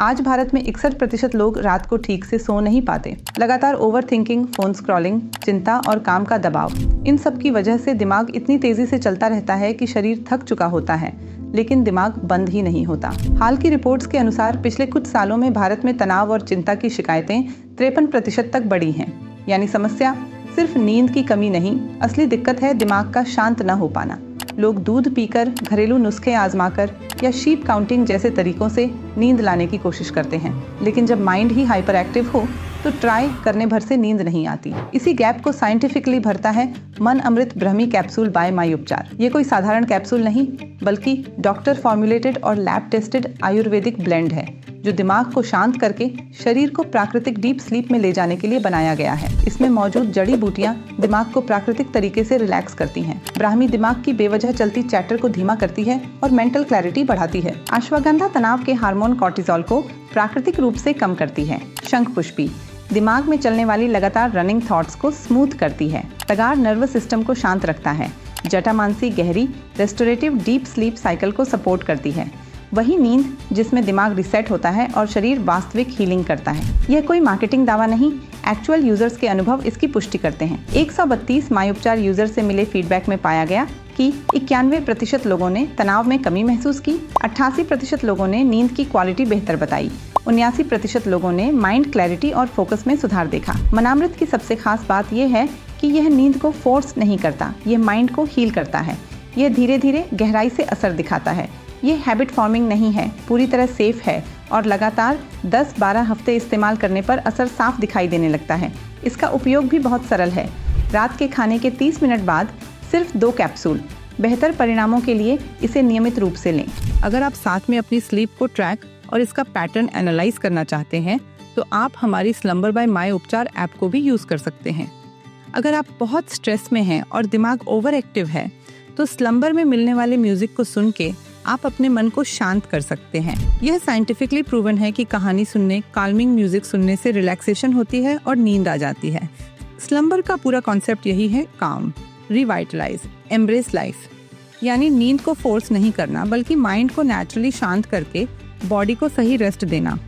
आज भारत में 61% लोग रात को ठीक से सो नहीं पाते। लगातार ओवर थिंकिंग, फोन स्क्रॉलिंग, चिंता और काम का दबाव, इन सब की वजह से दिमाग इतनी तेजी से चलता रहता है कि शरीर थक चुका होता है, लेकिन दिमाग बंद ही नहीं होता। हाल की रिपोर्ट्स के अनुसार पिछले कुछ सालों में भारत में तनाव और चिंता की शिकायतें 53% तक बढ़ी हैं। यानी समस्या सिर्फ नींद की कमी नहीं, असली दिक्कत है दिमाग का शांत न हो पाना। लोग दूध पीकर, घरेलू नुस्खे आजमाकर या शीप काउंटिंग जैसे तरीकों से नींद लाने की कोशिश करते हैं, लेकिन जब माइंड ही हाइपर एक्टिव हो तो ट्राई करने भर से नींद नहीं आती। इसी गैप को साइंटिफिकली भरता है मन अमृत ब्रह्मी कैप्सूल बाय माई उपचार। ये कोई साधारण कैप्सूल नहीं, बल्कि डॉक्टर फॉर्मुलेटेड और लैब टेस्टेड आयुर्वेदिक ब्लेंड है, जो दिमाग को शांत करके शरीर को प्राकृतिक डीप स्लीप में ले जाने के लिए बनाया गया है। इसमें मौजूद जड़ी बूटियां दिमाग को प्राकृतिक तरीके से रिलैक्स करती हैं। ब्राह्मी दिमाग की बेवजह चलती चैटर को धीमा करती है और मेंटल क्लैरिटी बढ़ाती है। अश्वगंधा तनाव के हार्मोन कॉर्टिसोल को प्राकृतिक रूप से कम करती है। शंखपुष्पी दिमाग में चलने वाली लगातार रनिंग थॉट्स को स्मूथ करती है। तगार नर्वस सिस्टम को शांत रखता है। जटामांसी गहरी रेस्टोरेटिव डीप स्लीप साइकिल को सपोर्ट करती है। वही नींद जिसमें दिमाग रिसेट होता है और शरीर वास्तविक हीलिंग करता है। यह कोई मार्केटिंग दावा नहीं, एक्चुअल यूजर्स के अनुभव इसकी पुष्टि करते हैं। 132 माई उपचार यूजर से मिले फीडबैक में पाया गया कि 91% लोगों ने तनाव में कमी महसूस की, 88% लोगों ने नींद की क्वालिटी बेहतर बताई, 79% लोगों ने माइंड क्लैरिटी और फोकस में सुधार देखा। मनामृत की सबसे खास बात यह है कि यह नींद को फोर्स नहीं करता, यह माइंड को हील करता है। यह धीरे धीरे गहराई से असर दिखाता है। ये हैबिट फॉर्मिंग नहीं है, पूरी तरह सेफ है और लगातार 10-12 हफ्ते इस्तेमाल करने पर असर साफ दिखाई देने लगता है। इसका उपयोग भी बहुत सरल है। रात के खाने के 30 मिनट बाद सिर्फ 2 कैप्सूल। बेहतर परिणामों के लिए इसे नियमित रूप से लें। अगर आप साथ में अपनी स्लीप को ट्रैक और इसका पैटर्न एनालाइज करना चाहते हैं तो आप हमारी स्लम्बर बाय माई उपचार ऐप को भी यूज़ कर सकते हैं। अगर आप बहुत स्ट्रेस में हैं और दिमाग ओवर एक्टिव है तो स्लम्बर में मिलने वाले म्यूजिक को सुन के आप अपने मन को शांत कर सकते हैं। यह साइंटिफिकली प्रूवन है कि कहानी सुनने, काल्मिंग म्यूजिक सुनने से रिलैक्सेशन होती है और नींद आ जाती है। स्लम्बर का पूरा कॉन्सेप्ट यही है, काम, रिवाइटलाइज, एम्ब्रेस लाइफ। यानी नींद को फोर्स नहीं करना, बल्कि माइंड को नेचुरली शांत करके बॉडी को सही रेस्ट देना।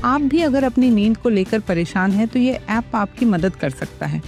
आप भी अगर अपनी नींद को लेकर परेशान हैं तो ये ऐप आपकी मदद कर सकता है।